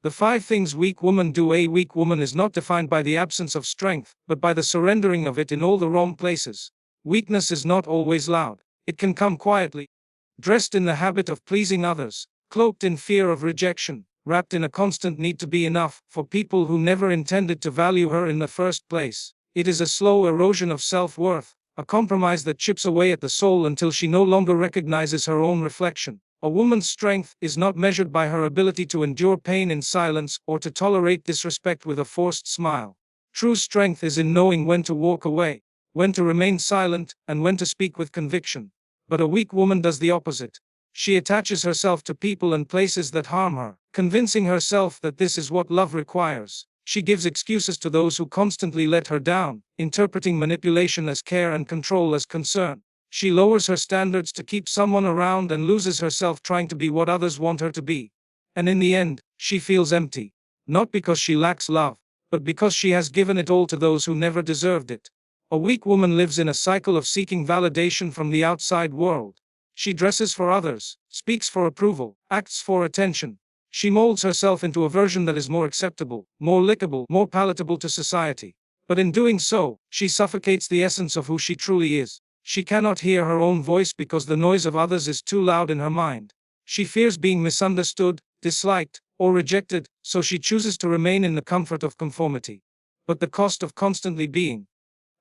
The 5 things weak women do. A weak woman is not defined by the absence of strength, but by the surrendering of it in all the wrong places. Weakness is not always loud. It can come quietly, dressed in the habit of pleasing others, cloaked in fear of rejection, wrapped in a constant need to be enough for people who never intended to value her in the first place. It is a slow erosion of self-worth, a compromise that chips away at the soul until she no longer recognizes her own reflection. A woman's strength is not measured by her ability to endure pain in silence or to tolerate disrespect with a forced smile. True strength is in knowing when to walk away, when to remain silent, and when to speak with conviction. But a weak woman does the opposite. She attaches herself to people and places that harm her, convincing herself that this is what love requires. She gives excuses to those who constantly let her down, interpreting manipulation as care and control as concern. She lowers her standards to keep someone around and loses herself trying to be what others want her to be. And in the end, she feels empty. Not because she lacks love, but because she has given it all to those who never deserved it. A weak woman lives in a cycle of seeking validation from the outside world. She dresses for others, speaks for approval, acts for attention. She molds herself into a version that is more acceptable, more likable, more palatable to society. But in doing so, she suffocates the essence of who she truly is. She cannot hear her own voice because the noise of others is too loud in her mind. She fears being misunderstood, disliked, or rejected, so she chooses to remain in the comfort of conformity. But the cost of constantly being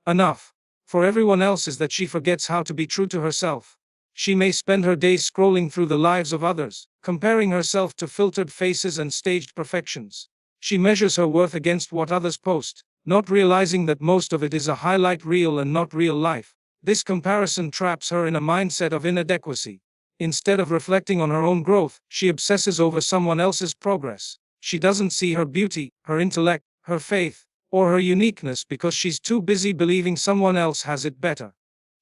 enough for everyone else is that she forgets how to be true to herself. She may spend her days scrolling through the lives of others, comparing herself to filtered faces and staged perfections. She measures her worth against what others post, not realizing that most of it is a highlight reel and not real life. This comparison traps her in a mindset of inadequacy. Instead of reflecting on her own growth, she obsesses over someone else's progress. She doesn't see her beauty, her intellect, her faith, or her uniqueness because she's too busy believing someone else has it better.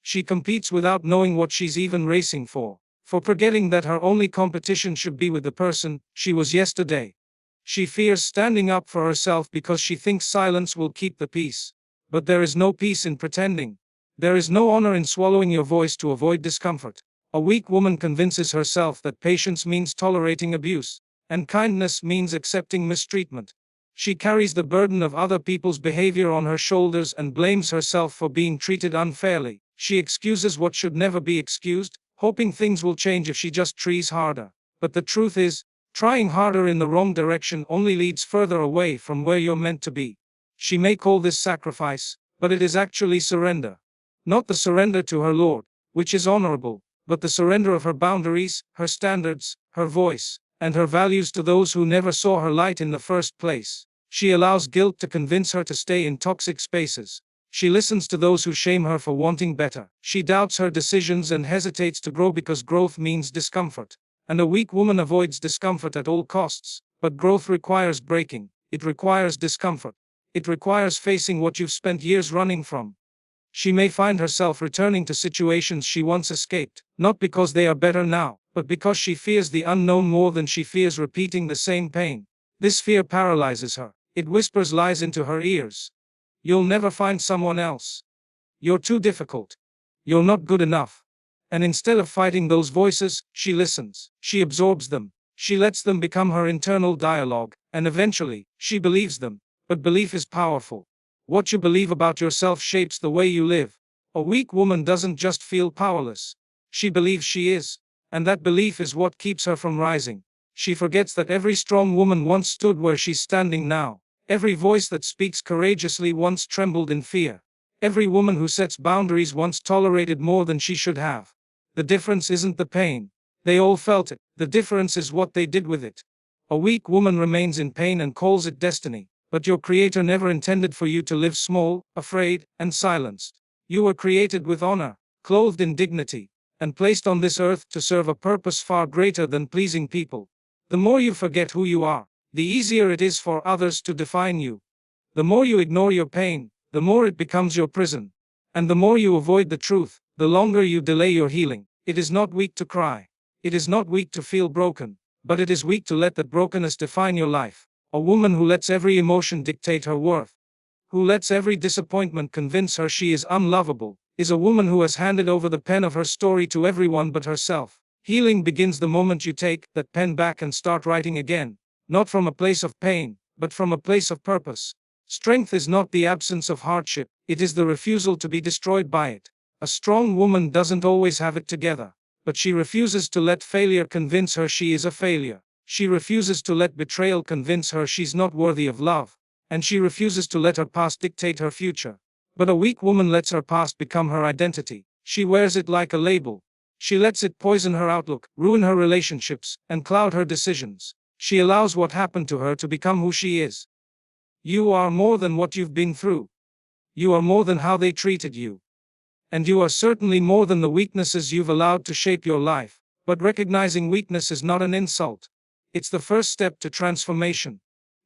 She competes without knowing what she's even racing for forgetting that her only competition should be with the person she was yesterday. She fears standing up for herself because she thinks silence will keep the peace. But there is no peace in pretending. There is no honor in swallowing your voice to avoid discomfort. A weak woman convinces herself that patience means tolerating abuse, and kindness means accepting mistreatment. She carries the burden of other people's behavior on her shoulders and blames herself for being treated unfairly. She excuses what should never be excused, hoping things will change if she just tries harder. But the truth is, trying harder in the wrong direction only leads further away from where you're meant to be. She may call this sacrifice, but it is actually surrender. Not the surrender to her Lord, which is honorable, but the surrender of her boundaries, her standards, her voice, and her values to those who never saw her light in the first place. She allows guilt to convince her to stay in toxic spaces. She listens to those who shame her for wanting better. She doubts her decisions and hesitates to grow because growth means discomfort. And a weak woman avoids discomfort at all costs. But growth requires breaking. It requires discomfort. It requires facing what you've spent years running from. She may find herself returning to situations she once escaped, not because they are better now, but because she fears the unknown more than she fears repeating the same pain. This fear paralyzes her. It whispers lies into her ears. You'll never find someone else. You're too difficult. You're not good enough. And instead of fighting those voices, she listens. She absorbs them. She lets them become her internal dialogue, and eventually, she believes them. But belief is powerful. What you believe about yourself shapes the way you live. A weak woman doesn't just feel powerless. She believes she is. And that belief is what keeps her from rising. She forgets that every strong woman once stood where she's standing now. Every voice that speaks courageously once trembled in fear. Every woman who sets boundaries once tolerated more than she should have. The difference isn't the pain. They all felt it. The difference is what they did with it. A weak woman remains in pain and calls it destiny. But your Creator never intended for you to live small, afraid, and silenced. You were created with honor, clothed in dignity, and placed on this earth to serve a purpose far greater than pleasing people. The more you forget who you are, the easier it is for others to define you. The more you ignore your pain, the more it becomes your prison. And the more you avoid the truth, the longer you delay your healing. It is not weak to cry. It is not weak to feel broken. But it is weak to let that brokenness define your life. A woman who lets every emotion dictate her worth, who lets every disappointment convince her she is unlovable, is a woman who has handed over the pen of her story to everyone but herself. Healing begins the moment you take that pen back and start writing again. not from a place of pain, but from a place of purpose. Strength is not the absence of hardship, it is the refusal to be destroyed by it. A strong woman doesn't always have it together, but she refuses to let failure convince her she is a failure. She refuses to let betrayal convince her she's not worthy of love, and she refuses to let her past dictate her future. But a weak woman lets her past become her identity. She wears it like a label. She lets it poison her outlook, ruin her relationships, and cloud her decisions. She allows what happened to her to become who she is. You are more than what you've been through. You are more than how they treated you. And you are certainly more than the weaknesses you've allowed to shape your life. But recognizing weakness is not an insult. It's the first step to transformation.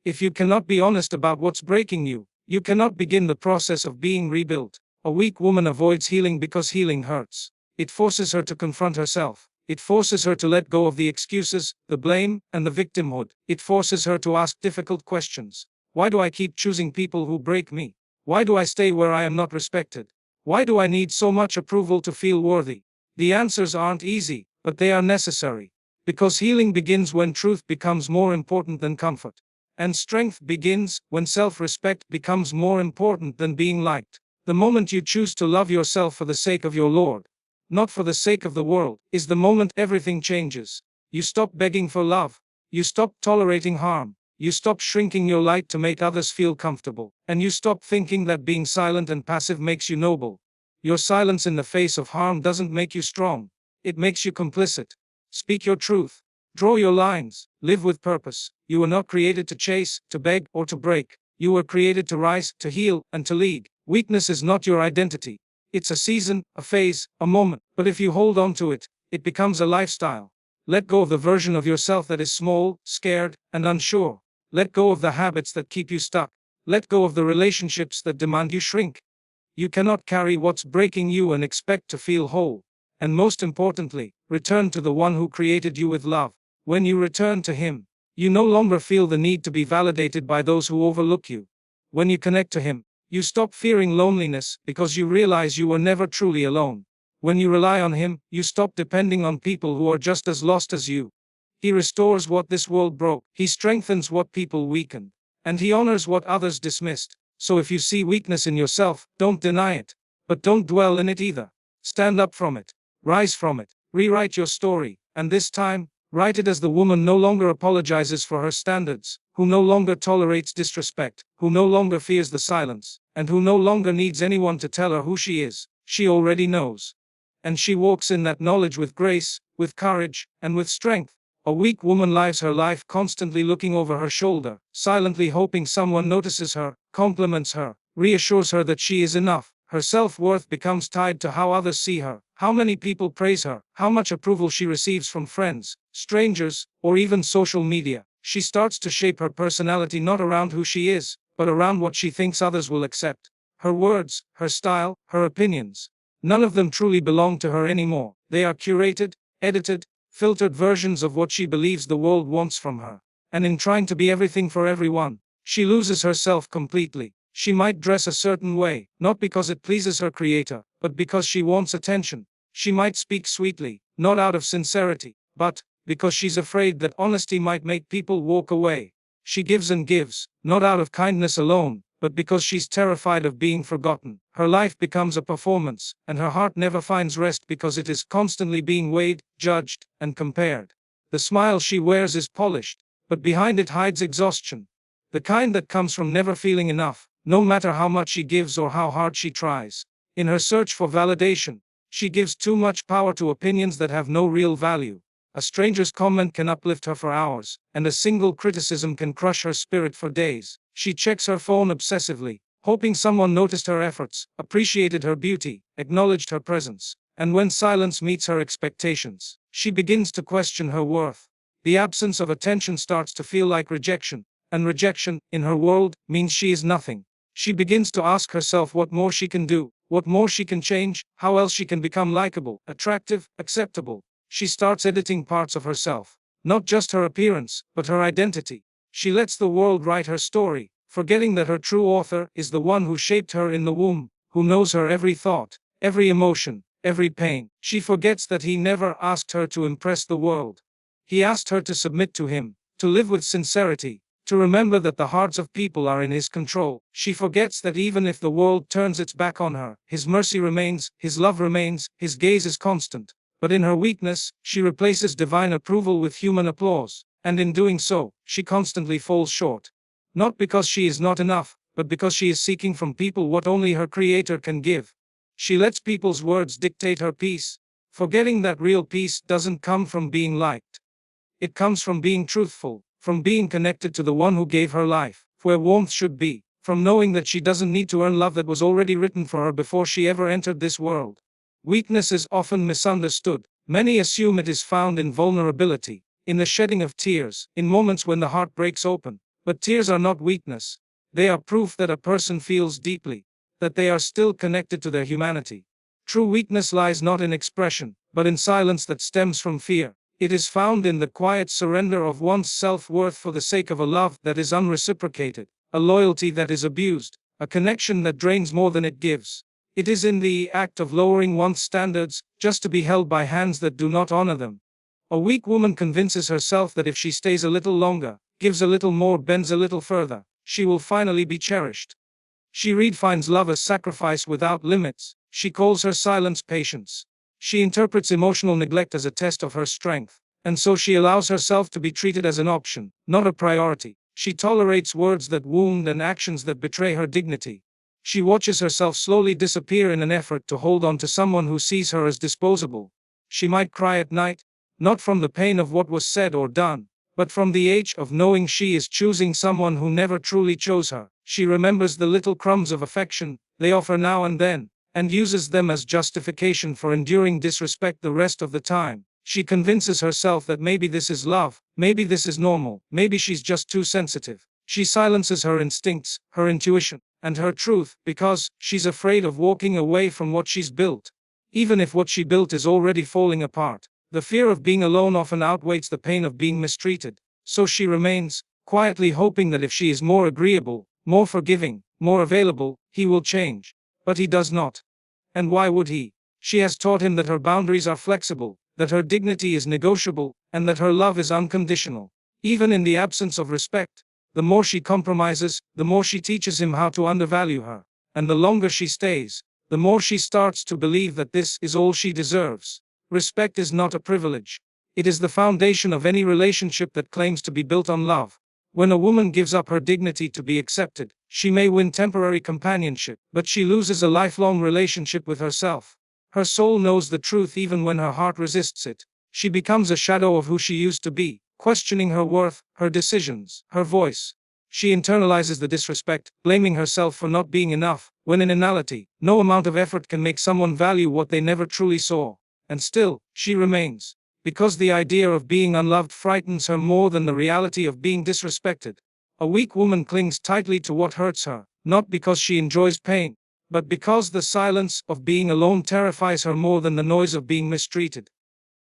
If you cannot be honest about what's breaking you, you cannot begin the process of being rebuilt. A weak woman avoids healing because healing hurts. It forces her to confront herself. It forces her to let go of the excuses, the blame, and the victimhood. It forces her to ask difficult questions. Why do I keep choosing people who break me? Why do I stay where I am not respected? Why do I need so much approval to feel worthy? The answers aren't easy, but they are necessary. Because healing begins when truth becomes more important than comfort. And strength begins when self-respect becomes more important than being liked. The moment you choose to love yourself for the sake of your Lord, not for the sake of the world, is the moment everything changes. You stop begging for love. You stop tolerating harm. You stop shrinking your light to make others feel comfortable. And you stop thinking that being silent and passive makes you noble. Your silence in the face of harm doesn't make you strong. It makes you complicit. Speak your truth. Draw your lines. Live with purpose. You were not created to chase, to beg, or to break. You were created to rise, to heal, and to lead. Weakness is not your identity. It's a season, a phase, a moment. But if you hold on to it, it becomes a lifestyle. Let go of the version of yourself that is small, scared, and unsure. Let go of the habits that keep you stuck. Let go of the relationships that demand you shrink. You cannot carry what's breaking you and expect to feel whole. And most importantly, return to the one who created you with love. When you return to him, you no longer feel the need to be validated by those who overlook you. When you connect to him, you stop fearing loneliness because you realize you were never truly alone. When you rely on him, you stop depending on people who are just as lost as you. He restores what this world broke. He strengthens what people weakened. And he honors what others dismissed. So if you see weakness in yourself, don't deny it. But don't dwell in it either. Stand up from it. Rise from it. Rewrite your story. And this time, write it as the woman no longer apologizes for her standards, who no longer tolerates disrespect, who no longer fears the silence, and who no longer needs anyone to tell her who she is. She already knows. And she walks in that knowledge with grace, with courage, and with strength. A weak woman lives her life constantly looking over her shoulder, silently hoping someone notices her, compliments her, reassures her that she is enough. Her self-worth becomes tied to how others see her, how many people praise her, how much approval she receives from friends, strangers, or even social media. She starts to shape her personality not around who she is, but around what she thinks others will accept. Her words, her style, her opinions. None of them truly belong to her anymore. They are curated, edited, filtered versions of what she believes the world wants from her. And in trying to be everything for everyone, she loses herself completely. She might dress a certain way, not because it pleases her creator, but because she wants attention. She might speak sweetly, not out of sincerity, but because she's afraid that honesty might make people walk away. She gives and gives, not out of kindness alone, but because she's terrified of being forgotten. Her life becomes a performance, and her heart never finds rest because it is constantly being weighed, judged, and compared. The smile she wears is polished, but behind it hides exhaustion. The kind that comes from never feeling enough, no matter how much she gives or how hard she tries. In her search for validation, she gives too much power to opinions that have no real value. A stranger's comment can uplift her for hours, and a single criticism can crush her spirit for days. She checks her phone obsessively, hoping someone noticed her efforts, appreciated her beauty, acknowledged her presence. And when silence meets her expectations, she begins to question her worth. The absence of attention starts to feel like rejection, and rejection, in her world, means she is nothing. She begins to ask herself what more she can do, what more she can change, how else she can become likable, attractive, acceptable. She starts editing parts of herself, not just her appearance, but her identity. She lets the world write her story, forgetting that her true author is the one who shaped her in the womb, who knows her every thought, every emotion, every pain. She forgets that he never asked her to impress the world. He asked her to submit to him, to live with sincerity, to remember that the hearts of people are in His control. She forgets that even if the world turns its back on her, His mercy remains, His love remains, His gaze is constant. But in her weakness, she replaces divine approval with human applause, and in doing so, she constantly falls short. Not because she is not enough, but because she is seeking from people what only her Creator can give. She lets people's words dictate her peace, forgetting that real peace doesn't come from being liked. It comes from being truthful, from being connected to the one who gave her life, where warmth should be, from knowing that she doesn't need to earn love that was already written for her before she ever entered this world. Weakness is often misunderstood. Many assume it is found in vulnerability, in the shedding of tears, in moments when the heart breaks open. But tears are not weakness. They are proof that a person feels deeply, that they are still connected to their humanity. True weakness lies not in expression, but in silence that stems from fear. It is found in the quiet surrender of one's self-worth for the sake of a love that is unreciprocated, a loyalty that is abused, a connection that drains more than it gives. It is in the act of lowering one's standards, just to be held by hands that do not honor them. A weak woman convinces herself that if she stays a little longer, gives a little more, bends a little further, she will finally be cherished. She redefines love as sacrifice without limits. She calls her silence patience. She interprets emotional neglect as a test of her strength, and so she allows herself to be treated as an option, not a priority. She tolerates words that wound and actions that betray her dignity. She watches herself slowly disappear in an effort to hold on to someone who sees her as disposable. She might cry at night, not from the pain of what was said or done, but from the ache of knowing she is choosing someone who never truly chose her. She remembers the little crumbs of affection they offer now and then, and uses them as justification for enduring disrespect the rest of the time. She convinces herself that maybe this is love, maybe this is normal, maybe she's just too sensitive. She silences her instincts, her intuition, and her truth, because she's afraid of walking away from what she's built. Even if what she built is already falling apart, the fear of being alone often outweighs the pain of being mistreated. So she remains, quietly hoping that if she is more agreeable, more forgiving, more available, he will change. But he does not. And why would he? She has taught him that her boundaries are flexible, that her dignity is negotiable, and that her love is unconditional. Even in the absence of respect, the more she compromises, the more she teaches him how to undervalue her. And the longer she stays, the more she starts to believe that this is all she deserves. Respect is not a privilege. It is the foundation of any relationship that claims to be built on love. When a woman gives up her dignity to be accepted, she may win temporary companionship, but she loses a lifelong relationship with herself. Her soul knows the truth even when her heart resists it. She becomes a shadow of who she used to be, questioning her worth, her decisions, her voice. She internalizes the disrespect, blaming herself for not being enough, when in reality, no amount of effort can make someone value what they never truly saw. And still, she remains. Because the idea of being unloved frightens her more than the reality of being disrespected. A weak woman clings tightly to what hurts her, not because she enjoys pain, but because the silence of being alone terrifies her more than the noise of being mistreated.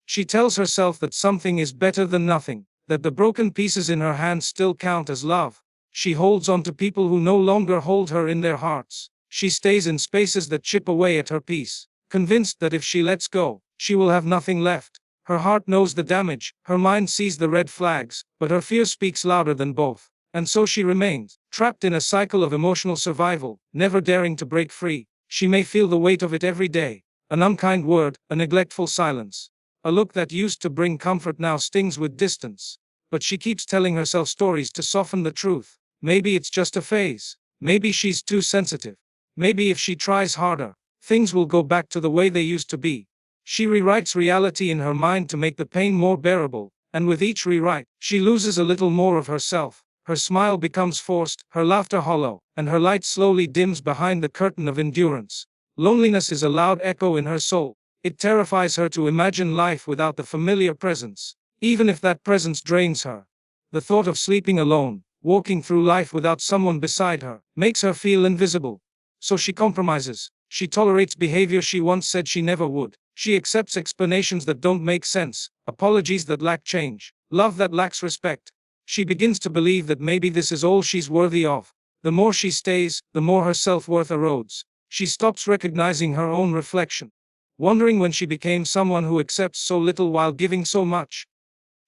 She tells herself that something is better than nothing, that the broken pieces in her hands still count as love. She holds on to people who no longer hold her in their hearts. She stays in spaces that chip away at her peace, convinced that if she lets go, she will have nothing left. Her heart knows the damage, her mind sees the red flags, but her fear speaks louder than both. And so she remains, trapped in a cycle of emotional survival, never daring to break free. She may feel the weight of it every day. An unkind word, a neglectful silence. A look that used to bring comfort now stings with distance. But she keeps telling herself stories to soften the truth. Maybe it's just a phase. Maybe she's too sensitive. Maybe if she tries harder, things will go back to the way they used to be. She rewrites reality in her mind to make the pain more bearable, and with each rewrite, she loses a little more of herself. Her smile becomes forced, her laughter hollow, and her light slowly dims behind the curtain of endurance. Loneliness is a loud echo in her soul. It terrifies her to imagine life without the familiar presence, even if that presence drains her. The thought of sleeping alone, walking through life without someone beside her, makes her feel invisible. So she compromises. She tolerates behavior she once said she never would. She accepts explanations that don't make sense, apologies that lack change, love that lacks respect. She begins to believe that maybe this is all she's worthy of. The more she stays, the more her self-worth erodes. She stops recognizing her own reflection, wondering when she became someone who accepts so little while giving so much.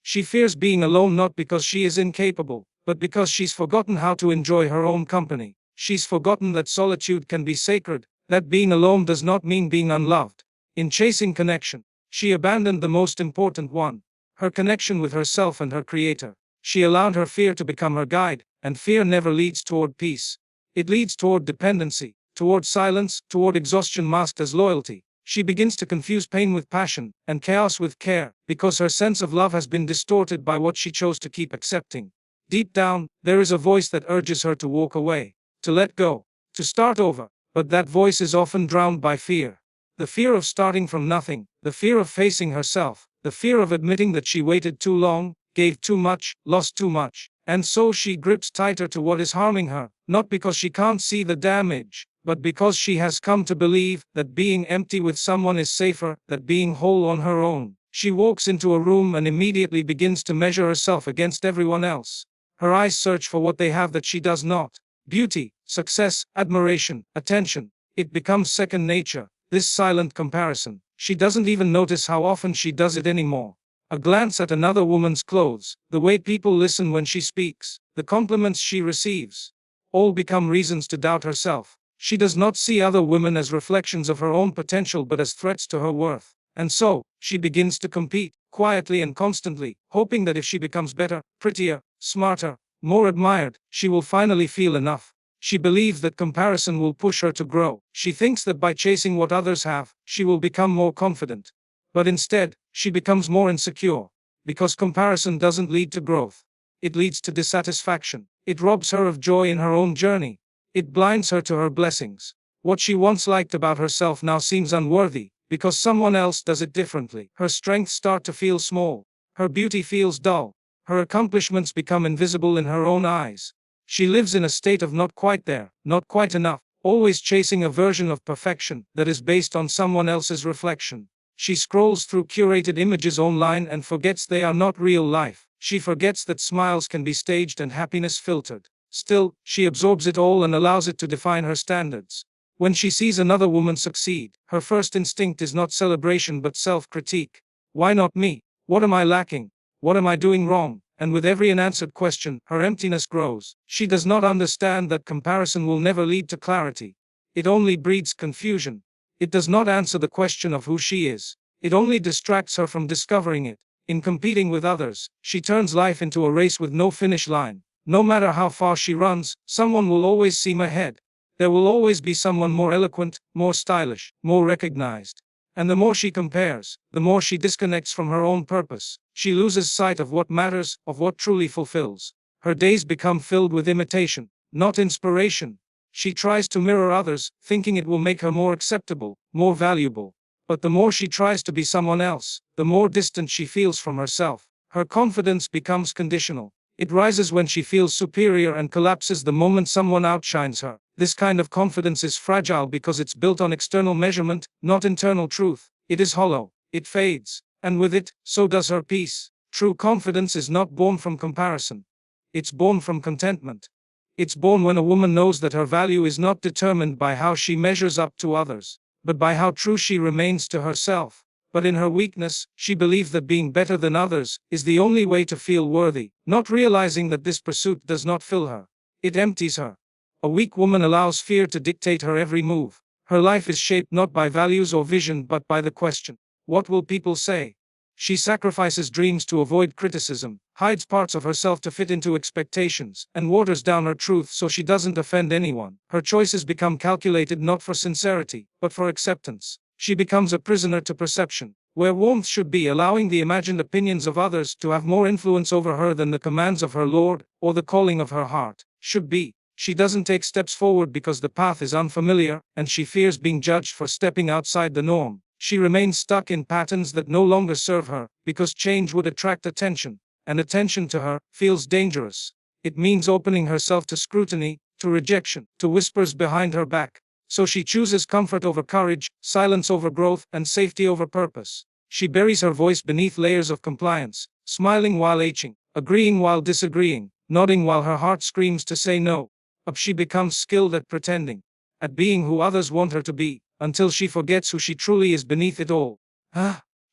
She fears being alone not because she is incapable, but because she's forgotten how to enjoy her own company. She's forgotten that solitude can be sacred, that being alone does not mean being unloved. In chasing connection, she abandoned the most important one, her connection with herself and her creator. She allowed her fear to become her guide, and fear never leads toward peace. It leads toward dependency, toward silence, toward exhaustion masked as loyalty. She begins to confuse pain with passion, and chaos with care, because her sense of love has been distorted by what she chose to keep accepting. Deep down, there is a voice that urges her to walk away, to let go, to start over, but that voice is often drowned by fear. The fear of starting from nothing, the fear of facing herself, the fear of admitting that she waited too long, gave too much, lost too much, and so she grips tighter to what is harming her, not because she can't see the damage, but because she has come to believe that being empty with someone is safer than being whole on her own. She walks into a room and immediately begins to measure herself against everyone else. Her eyes search for what they have that she does not. Beauty, success, admiration, attention. It becomes second nature, this silent comparison. She doesn't even notice how often she does it anymore. A glance at another woman's clothes, the way people listen when she speaks, the compliments she receives, all become reasons to doubt herself. She does not see other women as reflections of her own potential but as threats to her worth. And so, she begins to compete, quietly and constantly, hoping that if she becomes better, prettier, smarter, more admired, she will finally feel enough. She believes that comparison will push her to grow. She thinks that by chasing what others have, she will become more confident. But instead, she becomes more insecure. Because comparison doesn't lead to growth. It leads to dissatisfaction. It robs her of joy in her own journey. It blinds her to her blessings. What she once liked about herself now seems unworthy, because someone else does it differently. Her strengths start to feel small. Her beauty feels dull. Her accomplishments become invisible in her own eyes. She lives in a state of not quite there, not quite enough, always chasing a version of perfection that is based on someone else's reflection. She scrolls through curated images online and forgets they are not real life. She forgets that smiles can be staged and happiness filtered. Still, she absorbs it all and allows it to define her standards. When she sees another woman succeed, her first instinct is not celebration but self-critique. Why not me? What am I lacking? What am I doing wrong? And with every unanswered question, her emptiness grows. She does not understand that comparison will never lead to clarity. It only breeds confusion. It does not answer the question of who she is. It only distracts her from discovering it. In competing with others, she turns life into a race with no finish line. No matter how far she runs, someone will always seem ahead. There will always be someone more eloquent, more stylish, more recognized. And the more she compares, the more she disconnects from her own purpose. She loses sight of what matters, of what truly fulfills. Her days become filled with imitation, not inspiration. She tries to mirror others, thinking it will make her more acceptable, more valuable. But the more she tries to be someone else, the more distant she feels from herself. Her confidence becomes conditional. It rises when she feels superior and collapses the moment someone outshines her. This kind of confidence is fragile because it's built on external measurement, not internal truth. It is hollow. It fades. And with it, so does her peace. True confidence is not born from comparison. It's born from contentment. It's born when a woman knows that her value is not determined by how she measures up to others, but by how true she remains to herself. But in her weakness, she believes that being better than others is the only way to feel worthy, not realizing that this pursuit does not fill her. It empties her. A weak woman allows fear to dictate her every move. Her life is shaped not by values or vision but by the question, what will people say? She sacrifices dreams to avoid criticism, hides parts of herself to fit into expectations, and waters down her truth so she doesn't offend anyone. Her choices become calculated not for sincerity, but for acceptance. She becomes a prisoner to perception, where warmth should be, allowing the imagined opinions of others to have more influence over her than the commands of her Lord, or the calling of her heart, should be. She doesn't take steps forward because the path is unfamiliar, and she fears being judged for stepping outside the norm. She remains stuck in patterns that no longer serve her, because change would attract attention, and attention to her feels dangerous. It means opening herself to scrutiny, to rejection, to whispers behind her back. So she chooses comfort over courage, silence over growth, and safety over purpose. She buries her voice beneath layers of compliance, smiling while aching, agreeing while disagreeing, nodding while her heart screams to say no. Up she becomes skilled at pretending, at being who others want her to be, until she forgets who she truly is beneath it all.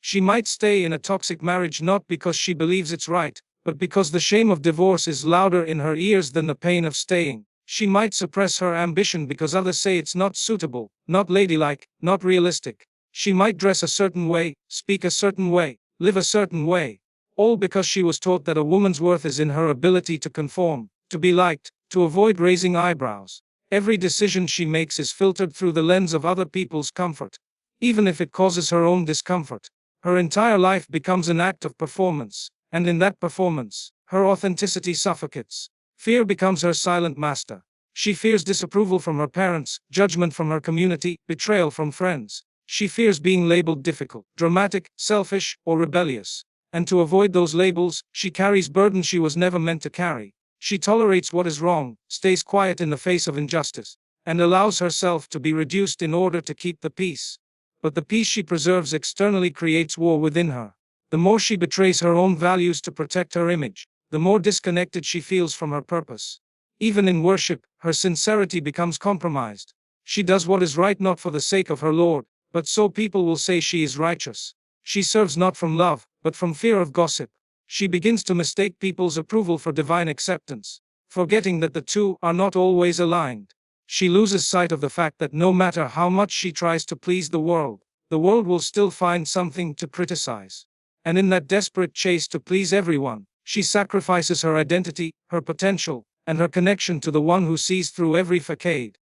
She might stay in a toxic marriage not because she believes it's right, but because the shame of divorce is louder in her ears than the pain of staying. She might suppress her ambition because others say it's not suitable, not ladylike, not realistic. She might dress a certain way, speak a certain way, live a certain way. All because she was taught that a woman's worth is in her ability to conform, to be liked, to avoid raising eyebrows. Every decision she makes is filtered through the lens of other people's comfort, even if it causes her own discomfort. Her entire life becomes an act of performance, and in that performance, her authenticity suffocates. Fear becomes her silent master. She fears disapproval from her parents, judgment from her community, betrayal from friends. She fears being labeled difficult, dramatic, selfish, or rebellious. And to avoid those labels, she carries burdens she was never meant to carry. She tolerates what is wrong, stays quiet in the face of injustice, and allows herself to be reduced in order to keep the peace. But the peace she preserves externally creates war within her. The more she betrays her own values to protect her image, the more disconnected she feels from her purpose. Even in worship, her sincerity becomes compromised. She does what is right not for the sake of her Lord, but so people will say she is righteous. She serves not from love, but from fear of gossip. She begins to mistake people's approval for divine acceptance, forgetting that the two are not always aligned. She loses sight of the fact that no matter how much she tries to please the world will still find something to criticize. And in that desperate chase to please everyone, she sacrifices her identity, her potential, and her connection to the one who sees through every facade.